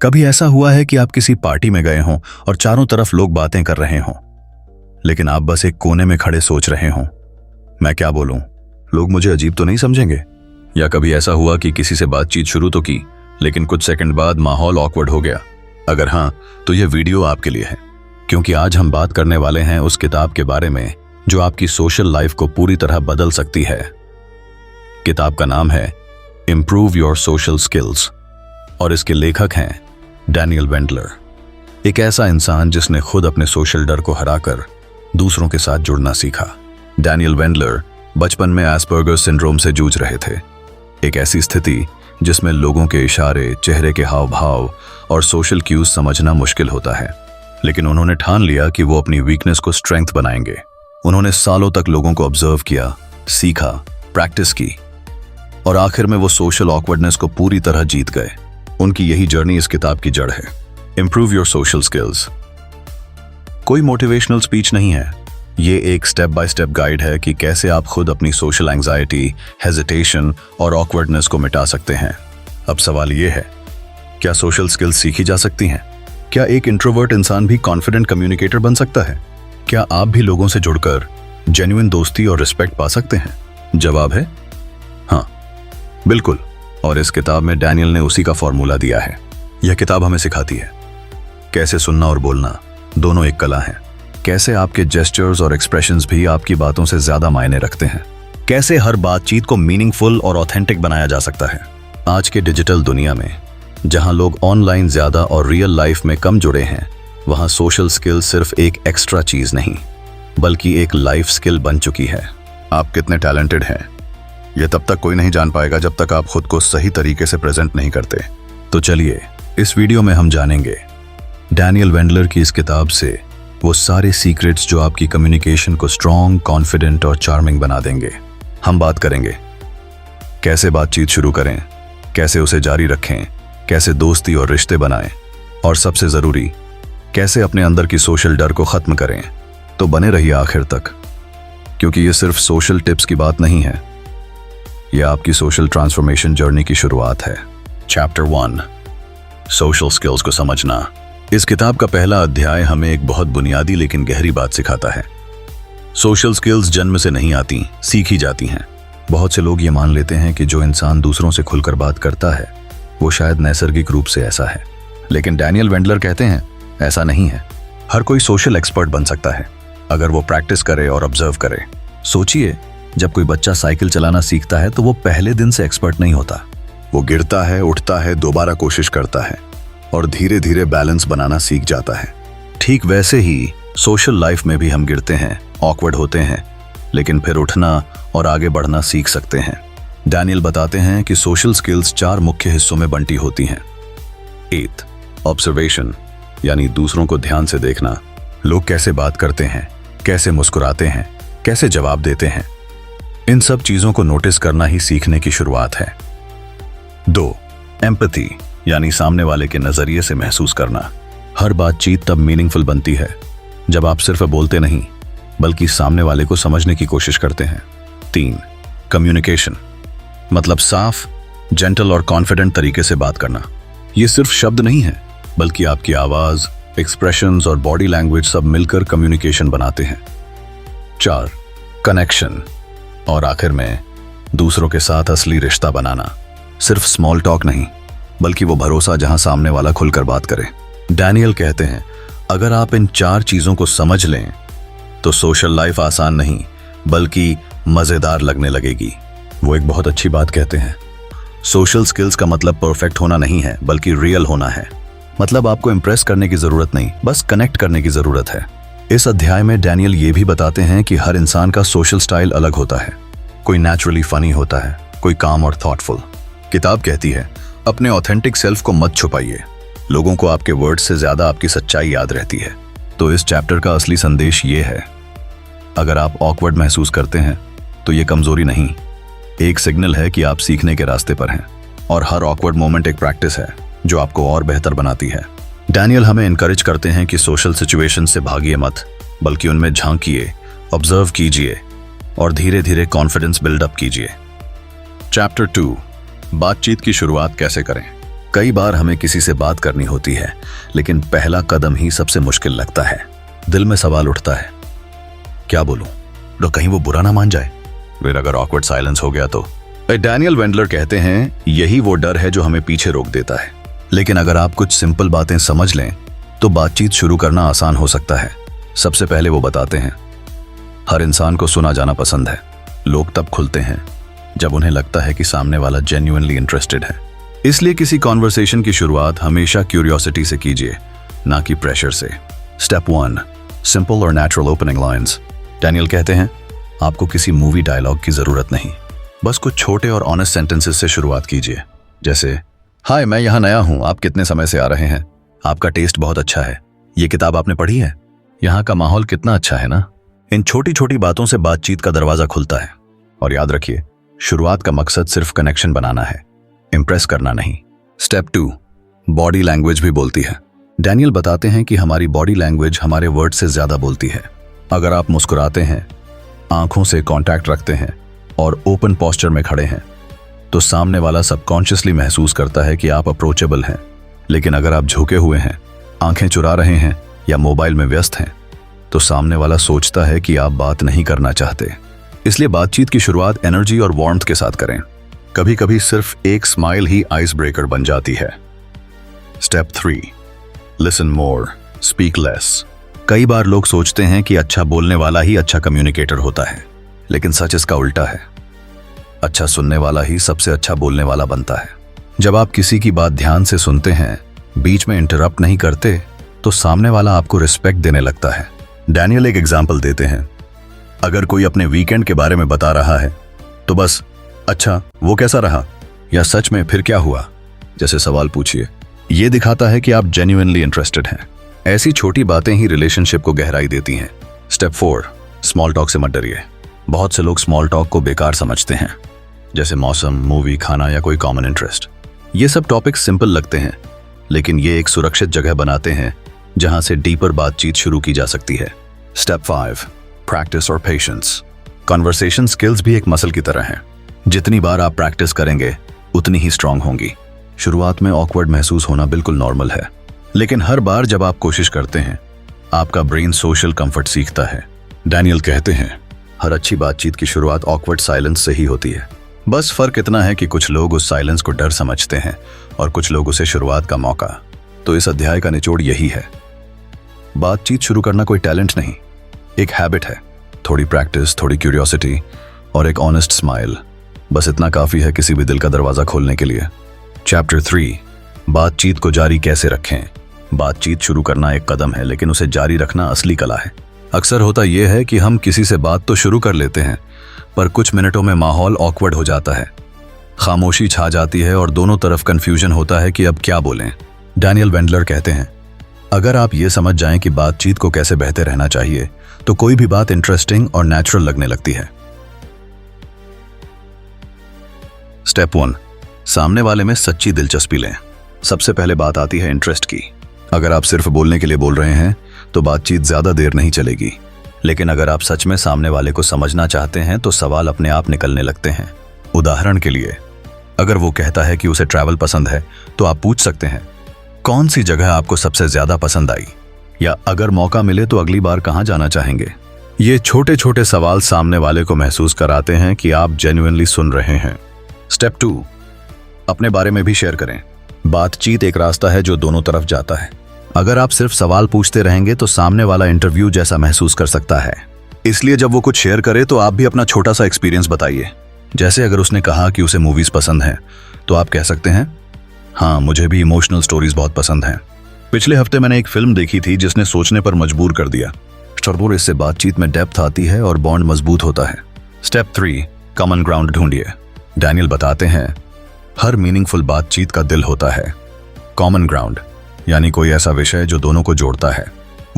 कभी ऐसा हुआ है कि आप किसी पार्टी में गए हों और चारों तरफ लोग बातें कर रहे हों, लेकिन आप बस एक कोने में खड़े सोच रहे हों, मैं क्या बोलूं, लोग मुझे अजीब तो नहीं समझेंगे? या कभी ऐसा हुआ कि किसी से बातचीत शुरू तो की, लेकिन कुछ सेकंड बाद माहौल ऑकवर्ड हो गया? अगर हाँ, तो यह वीडियो आपके लिए है, क्योंकि आज हम बात करने वाले हैं उस किताब के बारे में जो आपकी सोशल लाइफ को पूरी तरह बदल सकती है। किताब का नाम है इम्प्रूव योर सोशल स्किल्स और इसके लेखक हैं डैनियल वेंडलर, एक ऐसा इंसान जिसने खुद अपने सोशल डर को हराकर दूसरों के साथ जुड़ना सीखा। डैनियल वेंडलर बचपन में एस्पर्गर सिंड्रोम से जूझ रहे थे, एक ऐसी स्थिति जिसमें लोगों के इशारे, चेहरे के हाव भाव और सोशल क्यूज समझना मुश्किल होता है। लेकिन उन्होंने ठान लिया कि वो अपनी वीकनेस को स्ट्रेंथ बनाएंगे। उन्होंने सालों तक लोगों को ऑब्जर्व किया, सीखा, प्रैक्टिस की और आखिर में वो सोशल ऑकवर्डनेस को पूरी तरह जीत गए। उनकी यही जर्नी इस किताब की जड़ है, इम्प्रूव योर सोशल स्किल्स। कोई मोटिवेशनल स्पीच नहीं है, ये एक स्टेप बाय स्टेप गाइड है कि कैसे आप खुद अपनी सोशल एंजाइटी, हेजिटेशन और ऑकवर्डनेस को मिटा सकते हैं। अब सवाल ये है, क्या सोशल स्किल्स सीखी जा सकती हैं? क्या एक इंट्रोवर्ट इंसान भी कॉन्फिडेंट कम्युनिकेटर बन सकता है? क्या आप भी लोगों से जुड़कर जेन्युइन दोस्ती और रिस्पेक्ट पा सकते हैं? जवाब है हाँ, बिल्कुल। और इस किताब में डैनियल ने उसी का फॉर्मूला दिया है। यह किताब हमें सिखाती है कैसे सुनना और बोलना दोनों एक कला है, कैसे आपके जेस्चर्स और एक्सप्रेशंस भी आपकी बातों से ज्यादा मायने रखते हैं, कैसे हर बातचीत को मीनिंगफुल और ऑथेंटिक बनाया जा सकता है। आज के डिजिटल दुनिया में जहां लोग ऑनलाइन ज्यादा और रियल लाइफ में कम जुड़े हैं, वहां सोशल स्किल सिर्फ एक एक्स्ट्रा चीज नहीं बल्कि एक लाइफ स्किल बन चुकी है। आप कितने टैलेंटेड हैं यह तब तक कोई नहीं जान पाएगा जब तक आप खुद को सही तरीके से प्रेजेंट नहीं करते। तो चलिए इस वीडियो में हम जानेंगे डैनियल वेंडलर की इस किताब से वो सारे सीक्रेट्स जो आपकी कम्युनिकेशन को स्ट्रॉन्ग, कॉन्फिडेंट और चार्मिंग बना देंगे। हम बात करेंगे कैसे बातचीत शुरू करें, कैसे उसे जारी रखें, कैसे दोस्ती और रिश्ते बनाएं और सबसे जरूरी कैसे अपने अंदर की सोशल डर को खत्म करें। तो बने रहिए आखिर तक, क्योंकि ये सिर्फ सोशल टिप्स की बात नहीं है, यह आपकी सोशल ट्रांसफॉर्मेशन जर्नी की शुरुआत है। चैप्टर 1, सोशल स्किल्स को समझना। इस किताब का पहला अध्याय हमें एक बहुत बुनियादी लेकिन गहरी बात सिखाता है। सोशल स्किल्स जन्म से नहीं आती, सीखी जाती हैं। बहुत से लोग ये मान लेते हैं कि जो इंसान दूसरों से खुलकर बात करता है वो शायद नैसर्गिक रूप से ऐसा है, लेकिन डैनियल वेंडलर कहते हैं ऐसा नहीं है। हर कोई सोशल एक्सपर्ट बन सकता है अगर वो प्रैक्टिस करे और ऑब्जर्व करे। सोचिए, जब कोई बच्चा साइकिल चलाना सीखता है तो वो पहले दिन से एक्सपर्ट नहीं होता। वो गिरता है, उठता है, दोबारा कोशिश करता है और धीरे धीरे बैलेंस बनाना सीख जाता है। ठीक वैसे ही सोशल लाइफ में भी हम गिरते हैं, ऑकवर्ड होते हैं, लेकिन फिर उठना और आगे बढ़ना सीख सकते हैं। डैनियल बताते हैं कि सोशल स्किल्स 4 मुख्य हिस्सों में बंटी होती हैं। 8, ऑब्जर्वेशन, यानी दूसरों को ध्यान से देखना। लोग कैसे बात करते हैं, कैसे मुस्कुराते हैं, कैसे जवाब देते हैं, इन सब चीजों को नोटिस करना ही सीखने की शुरुआत है। 2, एम्पैथी, यानी सामने वाले के नजरिए से महसूस करना। हर बातचीत तब मीनिंगफुल बनती है जब आप सिर्फ बोलते नहीं बल्कि सामने वाले को समझने की कोशिश करते हैं। 3, कम्युनिकेशन, मतलब साफ, जेंटल और कॉन्फिडेंट तरीके से बात करना। ये सिर्फ शब्द नहीं है बल्कि आपकी आवाज, एक्सप्रेशंस और बॉडी लैंग्वेज सब मिलकर कम्युनिकेशन बनाते हैं। 4, कनेक्शन, और आखिर में दूसरों के साथ असली रिश्ता बनाना। सिर्फ स्मॉल टॉक नहीं बल्कि वो भरोसा जहां सामने वाला खुलकर बात करे। डैनियल कहते हैं अगर आप इन 4 चीजों को समझ लें तो सोशल लाइफ आसान नहीं बल्कि मजेदार लगने लगेगी। वो एक बहुत अच्छी बात कहते हैं, सोशल स्किल्स का मतलब परफेक्ट होना नहीं है बल्कि रियल होना है। मतलब आपको इंप्रेस करने की जरूरत नहीं, बस कनेक्ट करने की जरूरत है। इस अध्याय में डैनियल ये भी बताते हैं कि हर इंसान का सोशल स्टाइल अलग होता है। कोई नेचुरली फनी होता है, कोई काम और थॉटफुल। किताब कहती है अपने ऑथेंटिक सेल्फ को मत छुपाइए, लोगों को आपके वर्ड्स से ज्यादा आपकी सच्चाई याद रहती है। तो इस चैप्टर का असली संदेश ये है, अगर आप ऑकवर्ड महसूस करते हैं तो ये कमजोरी नहीं, एक सिग्नल है कि आप सीखने के रास्ते पर हैं और हर ऑकवर्ड मोमेंट एक प्रैक्टिस है जो आपको और बेहतर बनाती है। डैनियल हमें इनकरेज करते हैं कि सोशल सिचुएशन से भागिए मत बल्कि उनमें झांकिए, ऑब्जर्व कीजिए और धीरे धीरे कॉन्फिडेंस बिल्डअप कीजिए। चैप्टर 2, बातचीत की शुरुआत कैसे करें। कई बार हमें किसी से बात करनी होती है, लेकिन पहला कदम ही सबसे मुश्किल लगता है। दिल में सवाल उठता है, क्या बोलूं? तो कहीं वो बुरा ना मान जाए। फिर अगर ऑकवर्ड साइलेंस हो गया तो? डैनियल वेंडलर कहते हैं, यही वो डर है जो हमें पीछे रोक देता है। लेकिन अगर आप कुछ सिंपल बातें समझ लें तो बातचीत शुरू करना आसान हो सकता है। सबसे पहले वो बताते हैं, हर इंसान को सुना जाना पसंद है। लोग तब खुलते हैं जब उन्हें लगता है कि सामने वाला जेन्युइनली इंटरेस्टेड है। इसलिए किसी कॉन्वर्सेशन की शुरुआत हमेशा क्यूरियोसिटी से कीजिए, ना कि प्रेशर से। स्टेप 1, सिंपल और नेचुरल ओपनिंग लाइंस। डैनियल कहते हैं, आपको किसी मूवी डायलॉग की जरूरत नहीं, बस कुछ छोटे और ऑनेस्ट सेंटेंसेस से शुरुआत कीजिए। जैसे, हाय, मैं यहाँ नया हूँ, आप कितने समय से आ रहे हैं? आपका टेस्ट बहुत अच्छा है, ये किताब आपने पढ़ी है? यहाँ का माहौल कितना अच्छा है ना? इन छोटी छोटी बातों से बातचीत का दरवाजा खुलता है। और याद रखिए, शुरुआत का मकसद सिर्फ कनेक्शन बनाना है, इंप्रेस करना नहीं। स्टेप 2, बॉडी लैंग्वेज भी बोलती है। डैनियल बताते हैं कि हमारी बॉडी लैंग्वेज हमारे वर्ड से ज्यादा बोलती है। अगर आप मुस्कुराते हैं, आंखों से कांटेक्ट रखते हैं और ओपन पोस्चर में खड़े हैं, तो सामने वाला सबकॉन्शियसली महसूस करता है कि आप अप्रोचेबल हैं। लेकिन अगर आप झुके हुए हैं, आंखें चुरा रहे हैं या मोबाइल में व्यस्त हैं, तो सामने वाला सोचता है कि आप बात नहीं करना चाहते। इसलिए बातचीत की शुरुआत एनर्जी और वार्मथ के साथ करें। कभी कभी सिर्फ एक स्माइल ही आइस ब्रेकर बन जाती है। Step 3, listen more, speak less. कई बार लोग सोचते हैं कि अच्छा बोलने वाला ही अच्छा कम्युनिकेटर होता है, लेकिन सच इसका उल्टा है। अच्छा सुनने वाला ही सबसे अच्छा बोलने वाला बनता है। जब आप किसी की बात ध्यान से सुनते हैं, बीच में इंटरप्ट नहीं करते, तो सामने वाला आपको रिस्पेक्ट देने लगता है। डैनियल एक एग्जाम्पल देते हैं, अगर कोई अपने वीकेंड के बारे में बता रहा है तो बस, अच्छा वो कैसा रहा, या सच में फिर क्या हुआ जैसे सवाल पूछिए। ये दिखाता है कि आप जेन्युइनली इंटरेस्टेड हैं। ऐसी छोटी बातें ही रिलेशनशिप को गहराई देती हैं। स्टेप 4, स्मॉल टॉक से मत डरिए। बहुत से लोग स्मॉल टॉक को बेकार समझते हैं, जैसे मौसम, मूवी, खाना या कोई कॉमन इंटरेस्ट। ये सब टॉपिक्स सिंपल लगते हैं, लेकिन ये एक सुरक्षित जगह बनाते हैं जहां से डीपर बातचीत शुरू की जा सकती है। स्टेप 5, प्रैक्टिस और पेशेंस। कन्वर्सेशन स्किल्स भी एक मसल की तरह हैं। जितनी बार आप प्रैक्टिस करेंगे, उतनी ही स्ट्रांग होंगी। शुरुआत में ऑकवर्ड महसूस होना बिल्कुल नॉर्मल है, लेकिन हर बार जब आप कोशिश करते हैं, आपका ब्रेन सोशल कंफर्ट सीखता है। डैनियल कहते हैं, हर अच्छी बातचीत की शुरुआत ऑकवर्ड साइलेंस से ही होती है। बस फर्क इतना है कि कुछ लोग उस साइलेंस को डर समझते हैं और कुछ लोग उसे शुरुआत का मौका। तो इस अध्याय का निचोड़ यही है, बातचीत शुरू करना कोई टैलेंट नहीं, एक हैबिट है। थोड़ी प्रैक्टिस, थोड़ी क्यूरियोसिटी और एक ऑनेस्ट स्माइल, बस इतना काफी है किसी भी दिल का दरवाजा खोलने के लिए। चैप्टर 3, बातचीत को जारी कैसे रखें। बातचीत शुरू करना एक कदम है, लेकिन उसे जारी रखना असली कला है। अक्सर होता यह है कि हम किसी से बात तो शुरू कर लेते हैं, पर कुछ मिनटों में माहौल ऑकवर्ड हो जाता है, खामोशी छा जाती है और दोनों तरफ कंफ्यूजन होता है कि अब क्या बोलें। डैनियल वेंडलर कहते हैं, अगर आप ये समझ जाएं कि बातचीत को कैसे बहते रहना चाहिए, तो कोई भी बात इंटरेस्टिंग और नेचुरल लगने लगती है। स्टेप 1, सामने वाले में सच्ची दिलचस्पी लें। सबसे पहले बात आती है इंटरेस्ट की। अगर आप सिर्फ बोलने के लिए बोल रहे हैं, तो बातचीत ज्यादा देर नहीं चलेगी। लेकिन अगर आप सच में सामने वाले को समझना चाहते हैं, तो सवाल अपने आप निकलने लगते हैं। उदाहरण के लिए, अगर वो कहता है कि उसे ट्रैवल पसंद है, तो आप पूछ सकते हैं, कौन सी जगह आपको सबसे ज्यादा पसंद आई, या अगर मौका मिले तो अगली बार कहां जाना चाहेंगे। ये छोटे छोटे सवाल सामने वाले को महसूस कराते हैं कि आप जेन्युइनली सुन रहे हैं। स्टेप 2, अपने बारे में भी शेयर करें। बातचीत एक रास्ता है जो दोनों तरफ जाता है। अगर आप सिर्फ सवाल पूछते रहेंगे, तो सामने वाला इंटरव्यू जैसा महसूस कर सकता है। इसलिए जब वो कुछ शेयर करे, तो आप भी अपना छोटा सा एक्सपीरियंस बताइए। जैसे अगर उसने कहा कि उसे मूवीज पसंद हैं, तो आप कह सकते हैं, हाँ, मुझे भी इमोशनल स्टोरीज बहुत पसंद हैं। पिछले हफ्ते मैंने एक फिल्म देखी थी जिसने सोचने पर मजबूर कर दिया। और इससे बातचीत में डेप्थ आती है और बॉन्ड मजबूत होता है। स्टेप 3, कॉमन ग्राउंड ढूंढिए। डैनियल बताते हैं, हर मीनिंगफुल बातचीत का दिल होता है कॉमन ग्राउंड, यानी कोई ऐसा विषय जो दोनों को जोड़ता है।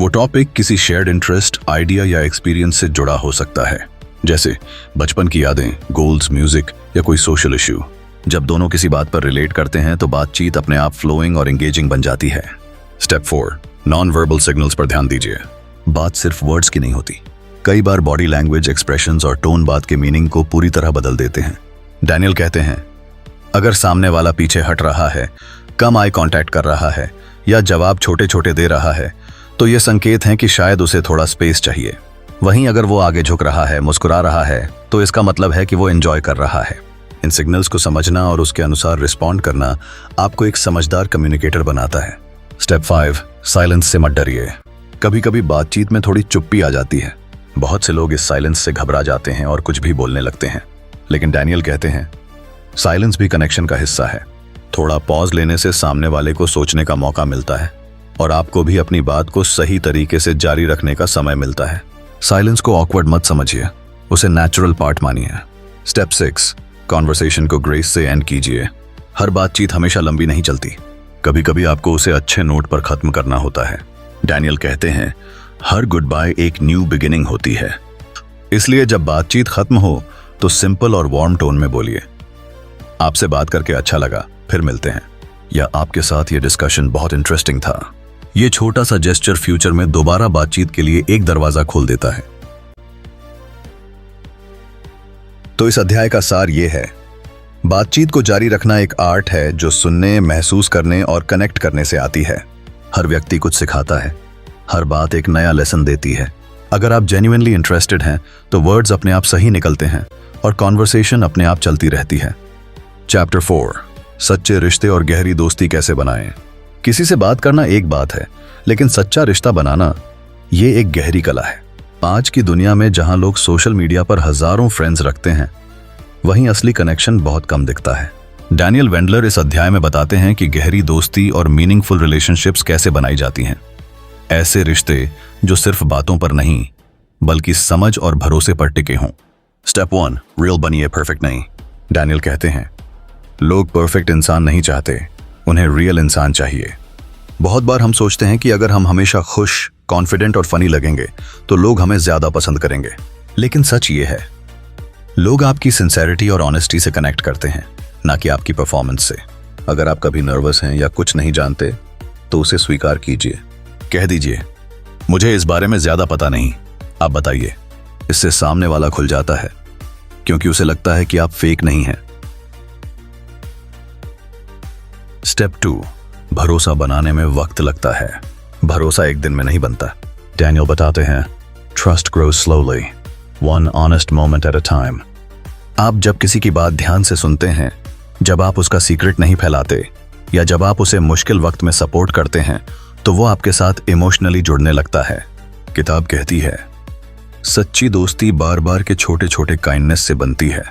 वो टॉपिक किसी शेयर्ड इंटरेस्ट, आइडिया या एक्सपीरियंस से जुड़ा हो सकता है, जैसे बचपन की यादें, गोल्स, म्यूजिक या कोई सोशल इश्यू। जब दोनों किसी बात पर रिलेट करते हैं, तो बातचीत अपने आप फ्लोइंग और एंगेजिंग बन जाती है। स्टेप 4, नॉन वर्बल सिग्नल्स पर ध्यान दीजिए। बात सिर्फ वर्ड्स की नहीं होती, कई बार बॉडी लैंग्वेज, एक्सप्रेशंस और टोन बात के मीनिंग को पूरी तरह बदल देते हैं। डैनियल कहते हैं, अगर सामने वाला पीछे हट रहा है, कम आई कांटेक्ट कर रहा है या जवाब छोटे छोटे दे रहा है, तो ये संकेत हैं कि शायद उसे थोड़ा स्पेस चाहिए। वहीं अगर वो आगे झुक रहा है, मुस्कुरा रहा है, तो इसका मतलब है कि वो एंजॉय कर रहा है। इन सिग्नल्स को समझना और उसके अनुसार रिस्पॉन्ड करना आपको एक समझदार कम्युनिकेटर बनाता है। स्टेप 5, साइलेंस से मत डरिए। कभी कभी बातचीत में थोड़ी चुप्पी आ जाती है। बहुत से लोग इस साइलेंस से घबरा जाते हैं और कुछ भी बोलने लगते हैं, लेकिन डैनियल कहते हैं साइलेंस भी कनेक्शन का हिस्सा है। थोड़ा पॉज लेने से सामने वाले को सोचने का मौका मिलता है और आपको भी अपनी बात को सही तरीके से जारी रखने का समय मिलता है। साइलेंस को ऑकवर्ड मत समझिए, उसे नेचुरल पार्ट मानिए। स्टेप 6, कॉन्वर्सेशन को ग्रेस से एंड कीजिए। हर बातचीत हमेशा लंबी नहीं चलती, कभी कभी आपको उसे अच्छे नोट पर खत्म करना होता है। डैनियल कहते हैं हर गुड बाय एक न्यू बिगिनिंग होती है। इसलिए जब बातचीत खत्म हो तो सिंपल और वार्म टोन में बोलिए, आपसे बात करके अच्छा लगा, फिर मिलते हैं, या आपके साथ ये डिस्कशन बहुत इंटरेस्टिंग था। ये छोटा सा जेस्चर फ्यूचर में दोबारा बातचीत के लिए एक दरवाजा खोल देता है। तो इस अध्याय का सार ये है, बातचीत को जारी रखना एक आर्ट है जो सुनने, महसूस करने और कनेक्ट करने से आती है। हर व्यक्ति कुछ सिखाता है, हर बात एक नया लेसन देती है। अगर आप जेन्युइनली इंटरेस्टेड हैं तो वर्ड्स अपने आप सही निकलते हैं और कॉन्वर्सेशन अपने आप चलती रहती है। चैप्टर 4, सच्चे रिश्ते और गहरी दोस्ती कैसे बनाएं। किसी से बात करना एक बात है, लेकिन सच्चा रिश्ता बनाना ये एक गहरी कला है। आज की दुनिया में जहां लोग सोशल मीडिया पर हजारों फ्रेंड्स रखते हैं, वहीं असली कनेक्शन बहुत कम दिखता है। डैनियल वेंडलर इस अध्याय में बताते हैं कि गहरी दोस्ती और मीनिंगफुल रिलेशनशिप्स कैसे बनाई जाती हैं। ऐसे रिश्ते जो सिर्फ बातों पर नहीं बल्कि समझ और भरोसे पर टिके हों। स्टेप 1, रियल बनिए, परफेक्ट नहीं। डैनियल कहते हैं लोग परफेक्ट इंसान नहीं चाहते, उन्हें रियल इंसान चाहिए। बहुत बार हम सोचते हैं कि अगर हम हमेशा खुश, कॉन्फिडेंट और फनी लगेंगे तो लोग हमें ज्यादा पसंद करेंगे, लेकिन सच ये है लोग आपकी सिंसेरिटी और ऑनेस्टी से कनेक्ट करते हैं, ना कि आपकी परफॉर्मेंस से। अगर आप कभी नर्वस हैं या कुछ नहीं जानते तो उसे स्वीकार कीजिए। कह दीजिए मुझे इस बारे में ज्यादा पता नहीं, आप बताइए। इससे सामने वाला खुल जाता है, क्योंकि उसे लगता है कि आप फेक नहीं हैं। स्टेप 2, भरोसा बनाने में वक्त लगता है, भरोसा एक दिन में नहीं बनता। डैनियल बताते हैं trust grows slowly, one honest moment at a time. आप जब किसी की बात ध्यान से सुनते हैं, जब आप उसका सीक्रेट नहीं फैलाते या जब आप उसे मुश्किल वक्त में सपोर्ट करते हैं, तो वो आपके साथ इमोशनली जुड़ने लगता है। किताब कहती है सच्ची दोस्ती बार बार के छोटे छोटे काइंडनेस से बनती है,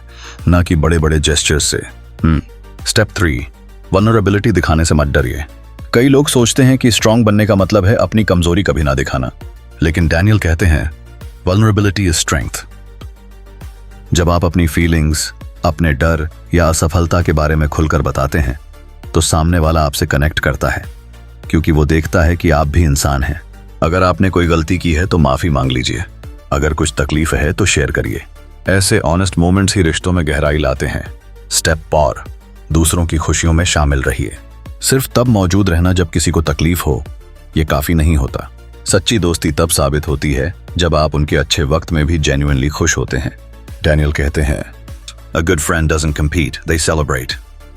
ना कि बड़े बड़े जेस्चर्स से। स्टेप 3, वल्नरेबिलिटी दिखाने से मत डरिए। कई लोग सोचते हैं कि स्ट्रांग बनने का मतलब है अपनी कमजोरी कभी ना दिखाना, लेकिन डैनियल कहते हैं वल्नरेबिलिटी इज स्ट्रेंथ। जब आप अपनी फीलिंग्स, अपने डर या असफलता के बारे में खुलकर बताते हैं, तो सामने वाला आपसे कनेक्ट करता है, क्योंकि वो देखता है कि आप भी इंसान हैं। अगर आपने कोई गलती की है तो माफी मांग लीजिए, अगर कुछ तकलीफ है तो शेयर करिए। ऐसे ऑनेस्ट मोमेंट्स ही रिश्तों में गहराई लाते हैं। स्टेप 4, दूसरों की खुशियों में शामिल रहिए। सिर्फ तब मौजूद रहना जब किसी को तकलीफ हो, ये काफी नहीं होता। सच्ची दोस्ती तब साबित होती है जब आप उनके अच्छे वक्त में भी जेन्युइनली खुश होते हैं। डैनियल कहते हैं a good friend doesn't compete, they celebrate.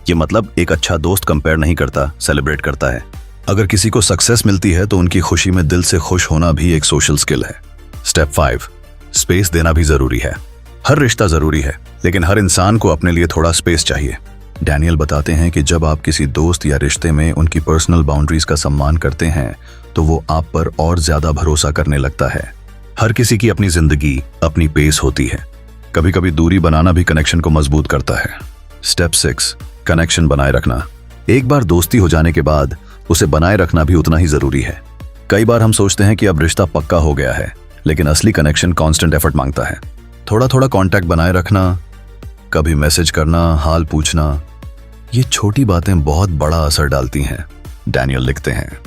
ये मतलब एक अच्छा दोस्त कंपेयर नहीं करता, सेलिब्रेट करता है। अगर किसी को सक्सेस मिलती है तो उनकी खुशी में दिल से खुश होना भी एक सोशल स्किल है। स्टेप 5, स्पेस देना भी जरूरी है। हर रिश्ता जरूरी है, लेकिन हर इंसान को अपने लिए थोड़ा स्पेस चाहिए। डैनियल बताते हैं कि जब आप किसी दोस्त या रिश्ते में उनकी पर्सनल बाउंड्रीज का सम्मान करते हैं, तो वो आप पर और ज्यादा भरोसा करने लगता है। हर किसी की अपनी जिंदगी, अपनी पेस होती है। कभी कभी दूरी बनाना भी कनेक्शन को मजबूत करता है। स्टेप 6, कनेक्शन बनाए रखना। एक बार दोस्ती हो जाने के बाद उसे बनाए रखना भी उतना ही जरूरी है। कई बार हम सोचते हैं कि अब रिश्ता पक्का हो गया है, लेकिन असली कनेक्शन कांस्टेंट एफर्ट मांगता है। थोड़ा थोड़ा कांटेक्ट बनाए रखना, कभी मैसेज करना, हाल पूछना, ये छोटी बातें बहुत बड़ा असर डालती हैं। डैनियल लिखते हैं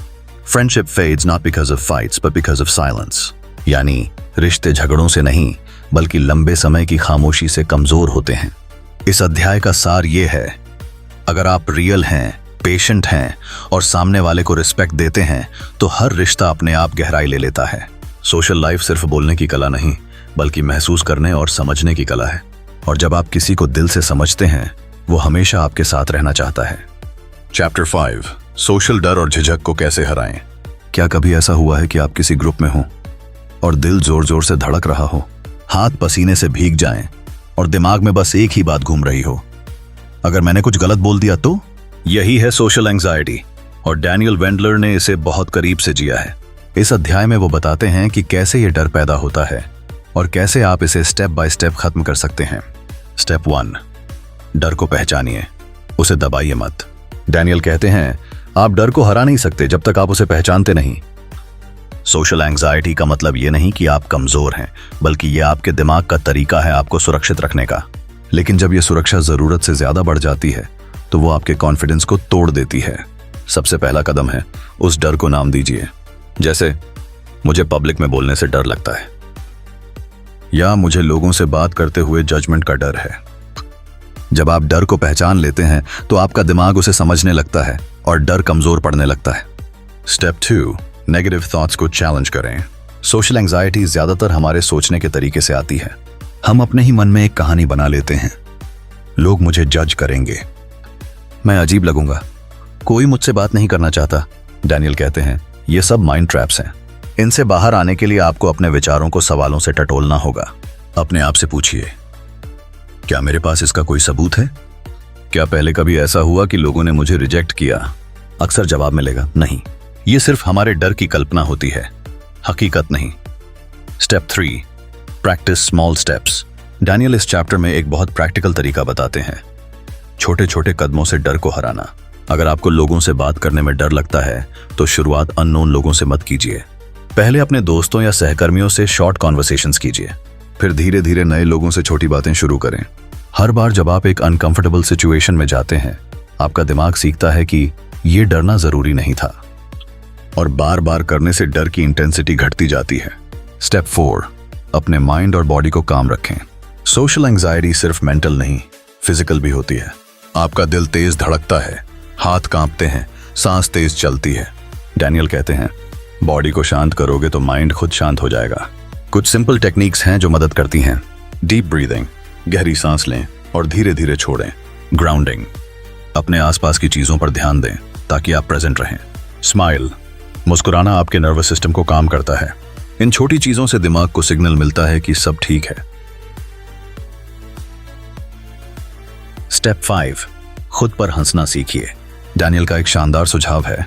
friendship fades not because of fights but because of silence. यानी रिश्ते झगड़ों से नहीं बल्कि लंबे समय की खामोशी से कमजोर होते हैं। इस अध्याय का सार ये है, अगर आप रियल हैं, पेशेंट हैं और सामने वाले को रिस्पेक्ट देते हैं, तो हर रिश्ता अपने आप गहराई ले लेता है। सोशल लाइफ सिर्फ बोलने की कला नहीं बल्कि महसूस करने और समझने की कला है। और जब आप किसी को दिल से समझते हैं, वो हमेशा आपके साथ रहना चाहता है। चैप्टर 5 सोशल डर और झिझक को कैसे हराएं। क्या कभी ऐसा हुआ है कि आप किसी ग्रुप में हो और दिल जोर जोर से धड़क रहा हो, हाथ पसीने से भीग जाएं और दिमाग में बस एक ही बात घूम रही हो, अगर मैंने कुछ गलत बोल दिया तो? यही है सोशल एंजाइटी और डैनियल वेंडलर ने इसे बहुत करीब से जिया है। इस अध्याय में वो बताते हैं कि कैसे ये डर पैदा होता है और कैसे आप इसे स्टेप बाय स्टेप खत्म कर सकते हैं। स्टेप 1, डर को पहचानिए, उसे दबाइए मत। डैनियल कहते हैं आप डर को हरा नहीं सकते जब तक आप उसे पहचानते नहीं। सोशल एंजाइटी का मतलब ये नहीं कि आप कमजोर हैं, बल्कि ये आपके दिमाग का तरीका है आपको सुरक्षित रखने का। लेकिन जब ये सुरक्षा जरूरत से ज्यादा बढ़ जाती है तो वो आपके कॉन्फिडेंस को तोड़ देती है। सबसे पहला कदम है उस डर को नाम दीजिए। जैसे मुझे पब्लिक में बोलने से डर लगता है, या मुझे लोगों से बात करते हुए जजमेंट का डर है। जब आप डर को पहचान लेते हैं तो आपका दिमाग उसे समझने लगता है और डर कमजोर पड़ने लगता है। स्टेप 2, नेगेटिव थॉट्स को चैलेंज करें। सोशल एंजाइटी ज्यादातर हमारे सोचने के तरीके से आती है। हम अपने ही मन में एक कहानी बना लेते हैं। लोग मुझे जज करेंगे, मैं अजीब लगूंगा, कोई मुझसे बात नहीं करना चाहता। डैनियल कहते हैं ये सब माइंड ट्रैप्स हैं। इनसे बाहर आने के लिए आपको अपने विचारों को सवालों से टटोलना होगा। अपने आप से पूछिए, क्या मेरे पास इसका कोई सबूत है? क्या पहले कभी ऐसा हुआ कि लोगों ने मुझे रिजेक्ट किया? अक्सर जवाब मिलेगा नहीं, ये सिर्फ हमारे डर की कल्पना होती है, हकीकत नहीं। Step 3, practice small steps. Daniel इस चैप्टर में एक बहुत प्रैक्टिकल तरीका बताते हैं, छोटे छोटे कदमों से डर को हराना। अगर आपको लोगों से बात करने में डर लगता है तो शुरुआत अननोन लोगों से मत कीजिए। पहले अपने दोस्तों या सहकर्मियों से शॉर्ट कॉन्वर्सेशंस कीजिए, फिर धीरे धीरे नए लोगों से छोटी बातें शुरू करें। हर बार जब आप एक अनकंफर्टेबल सिचुएशन में जाते हैं, आपका दिमाग सीखता है कि ये डरना जरूरी नहीं था, और बार बार करने से डर की इंटेंसिटी घटती जाती है। स्टेप 4, अपने माइंड और बॉडी को काम रखें। सोशल एंजाइटी सिर्फ मेंटल नहीं, फिजिकल भी होती है। आपका दिल तेज धड़कता है, हाथ कांपते हैं, सांस तेज चलती है। डैनियल कहते हैं बॉडी को शांत करोगे तो माइंड खुद शांत हो जाएगा। कुछ सिंपल टेक्निक्स हैं जो मदद करती हैं। डीप ब्रीदिंग, गहरी सांस लें और धीरे धीरे छोड़ें। ग्राउंडिंग, अपने आसपास की चीजों पर ध्यान दें ताकि आप प्रेजेंट रहें। स्माइल, मुस्कुराना आपके नर्वस सिस्टम को काम करता है। इन छोटी चीजों से दिमाग को सिग्नल मिलता है कि सब ठीक है। स्टेप 5, खुद पर हंसना सीखिए। डैनियल का एक शानदार सुझाव है,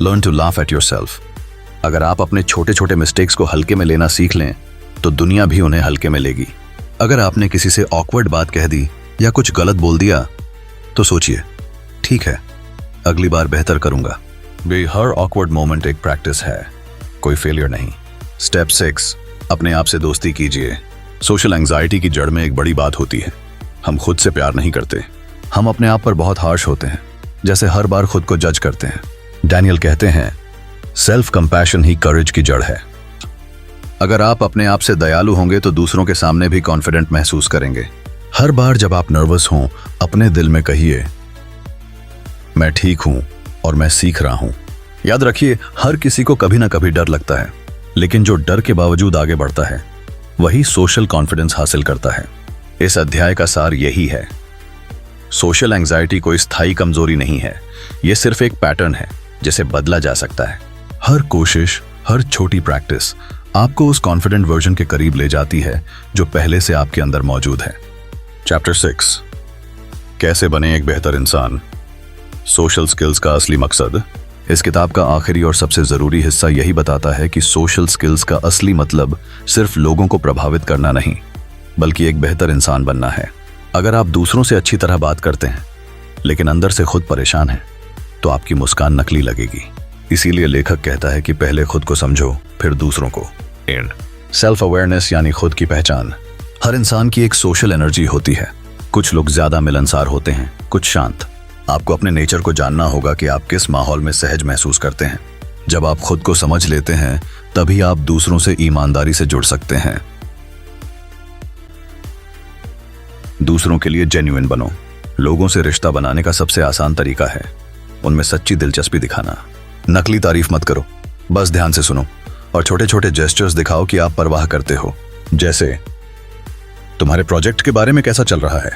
learn to laugh at yourself. अगर आप अपने छोटे छोटे मिस्टेक्स को हल्के में लेना सीख लें तो दुनिया भी उन्हें हल्के में लेगी। अगर आपने किसी से ऑकवर्ड बात कह दी या कुछ गलत बोल दिया तो सोचिए, ठीक है, अगली बार बेहतर करूंगा। भी हर ऑकवर्ड मोमेंट एक प्रैक्टिस है, कोई फेलियर नहीं। स्टेप 6, अपने आप से दोस्ती कीजिए। सोशल एंजाइटी की जड़ में एक बड़ी बात होती है, हम खुद से प्यार नहीं करते। हम अपने आप पर बहुत हार्श होते हैं, जैसे हर बार खुद को जज करते हैं। डैनियल कहते हैं सेल्फ कंपैशन ही करेज की जड़ है। अगर आप अपने आप से दयालु होंगे तो दूसरों के सामने भी कॉन्फिडेंट महसूस करेंगे। हर बार जब आप नर्वस हों, अपने दिल में कहिए मैं ठीक हूं और मैं सीख रहा हूं। याद रखिए, हर किसी को कभी ना कभी डर लगता है, लेकिन जो डर के बावजूद आगे बढ़ता है वही सोशल कॉन्फिडेंस हासिल करता है। इस अध्याय का सार यही है, सोशल एंजाइटी कोई स्थायी कमजोरी नहीं है, यह सिर्फ एक पैटर्न है जिसे बदला जा सकता है। हर कोशिश, हर छोटी प्रैक्टिस आपको उस कॉन्फिडेंट वर्जन के करीब ले जाती है जो पहले से आपके अंदर मौजूद है। चैप्टर 6, कैसे बने एक बेहतर इंसान। सोशल स्किल्स का असली मकसद। इस किताब का आखिरी और सबसे जरूरी हिस्सा यही बताता है कि सोशल स्किल्स का असली मतलब सिर्फ लोगों को प्रभावित करना नहीं, बल्कि एक बेहतर इंसान बनना है। अगर आप दूसरों से अच्छी तरह बात करते हैं लेकिन अंदर से खुद परेशान हैं, तो आपकी मुस्कान नकली लगेगी। इसीलिए लेखक कहता है कि पहले खुद को समझो, फिर दूसरों को। एंड सेल्फ अवेयरनेस यानी खुद की पहचान। हर इंसान की एक सोशल एनर्जी होती है। कुछ लोग ज्यादा मिलनसार होते हैं, कुछ शांत। आपको अपने नेचर को जानना होगा कि आप किस माहौल में सहज महसूस करते हैं। जब आप खुद को समझ लेते हैं तभी आप दूसरों से ईमानदारी से जुड़ सकते हैं। दूसरों के लिए जेन्युइन बनो। लोगों से रिश्ता बनाने का सबसे आसान तरीका है उनमें सच्ची दिलचस्पी दिखाना। नकली तारीफ मत करो, बस ध्यान से सुनो और छोटे छोटे जेस्चर्स दिखाओ कि आप परवाह करते हो। जैसे तुम्हारे प्रोजेक्ट के बारे में कैसा चल रहा है,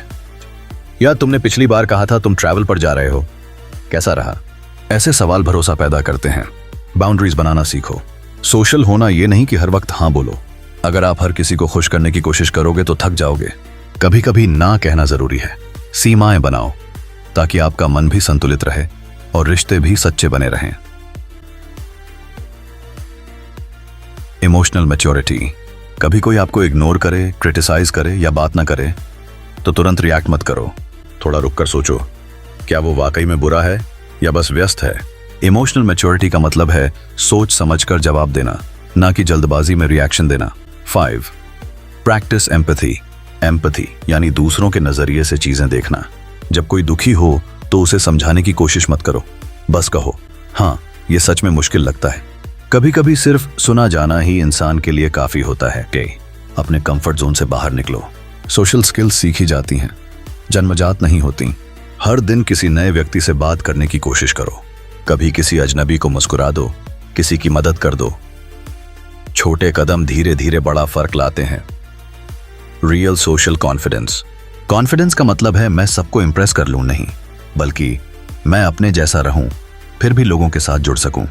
या तुमने पिछली बार कहा था तुम ट्रैवल पर जा रहे हो। कैसा रहा? ऐसे सवाल भरोसा पैदा करते हैं। बाउंड्रीज बनाना सीखो। सोशल होना यह नहीं कि हर वक्त हाँ बोलो। अगर आप हर किसी को खुश करने की कोशिश करोगे तो थक जाओगे। कभी कभी ना कहना जरूरी है। सीमाएं बनाओ ताकि आपका मन भी संतुलित रहे और रिश्ते भी सच्चे बने रहें। Emotional maturity. कभी कोई आपको इग्नोर करे, क्रिटिसाइज करे या बात ना करे तो तुरंत रिएक्ट मत करो। थोड़ा रुककर सोचो, क्या वो वाकई में बुरा है या बस व्यस्त है? इमोशनल मैच्योरिटी का मतलब है सोच समझकर जवाब देना, ना कि जल्दबाजी में रिएक्शन देना। 5. Practice empathy. एम्पैथी यानी दूसरों के नजरिए से चीजें देखना। जब कोई दुखी हो तो उसे समझाने की कोशिश मत करो, बस कहो हाँ ये सच में मुश्किल लगता है। कभी कभी सिर्फ सुना जाना ही इंसान के लिए काफी होता है। अपने कंफर्ट जोन से बाहर निकलो। सोशल स्किल्स सीखी जाती हैं, जन्मजात नहीं होती। हर दिन किसी नए व्यक्ति से बात करने की कोशिश करो। कभी किसी अजनबी को मुस्कुरा दो, किसी की मदद कर दो। छोटे कदम धीरे धीरे बड़ा फर्क लाते हैं। Real social confidence. कॉन्फिडेंस का मतलब है मैं सबको इंप्रेस कर लूं नहीं, बल्कि मैं अपने जैसा रहूं, फिर भी लोगों के साथ जुड़ सकूं।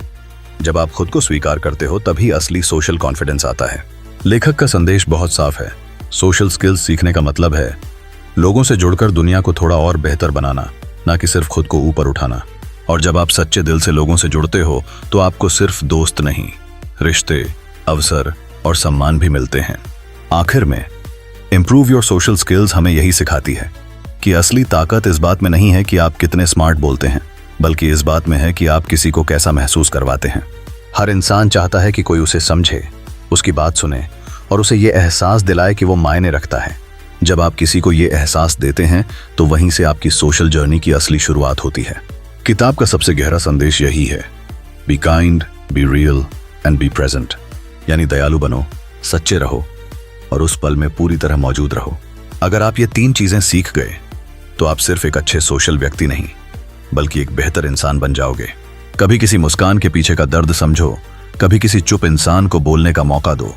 जब आप खुद को स्वीकार करते हो तभी असली सोशल कॉन्फिडेंस आता है। लेखक का संदेश बहुत साफ है। सोशल स्किल्स सीखने का मतलब है लोगों से जुड़कर दुनिया को थोड़ा और बेहतर बनाना, ना कि सिर्फ खुद को ऊपर उठाना। और जब आप सच्चे दिल से लोगों से जुड़ते हो तो आपको सिर्फ दोस्त नहीं, रिश्ते, अवसर और सम्मान भी मिलते हैं। आखिर में इंप्रूव योर सोशल स्किल्स हमें यही सिखाती है कि असली ताकत इस बात में नहीं है कि आप कितने स्मार्ट बोलते हैं, बल्कि इस बात में है कि आप किसी को कैसा महसूस करवाते हैं। हर इंसान चाहता है कि कोई उसे समझे, उसकी बात सुने और उसे ये एहसास दिलाए कि वो मायने रखता है। जब आप किसी को ये एहसास देते हैं तो वहीं से आपकी सोशल जर्नी की असली शुरुआत होती है। किताब का सबसे गहरा संदेश यही है, be kind, be real and be present. यानी दयालु बनो, सच्चे रहो और उस पल में पूरी तरह मौजूद रहो। अगर आप ये 3 चीजें सीख गए तो आप सिर्फ एक अच्छे सोशल व्यक्ति नहीं, बल्कि एक बेहतर इंसान बन जाओगे। कभी किसी मुस्कान के पीछे का दर्द समझो, कभी किसी चुप इंसान को बोलने का मौका दो,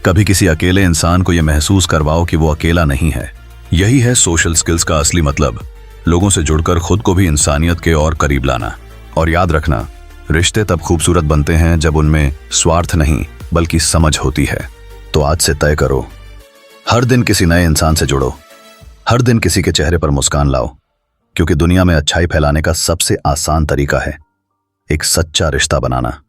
कभी किसी अकेले इंसान को यह महसूस करवाओ कि वो अकेला नहीं है। यही है सोशल स्किल्स का असली मतलब, लोगों से जुड़कर खुद को भी इंसानियत के और करीब लाना। और याद रखना, रिश्ते तब खूबसूरत बनते हैं जब उनमें स्वार्थ नहीं बल्कि समझ होती है। तो आज से तय करो, हर दिन किसी नए इंसान से जुड़ो, हर दिन किसी के चेहरे पर मुस्कान लाओ, क्योंकि दुनिया में अच्छाई फैलाने का सबसे आसान तरीका है एक सच्चा रिश्ता बनाना।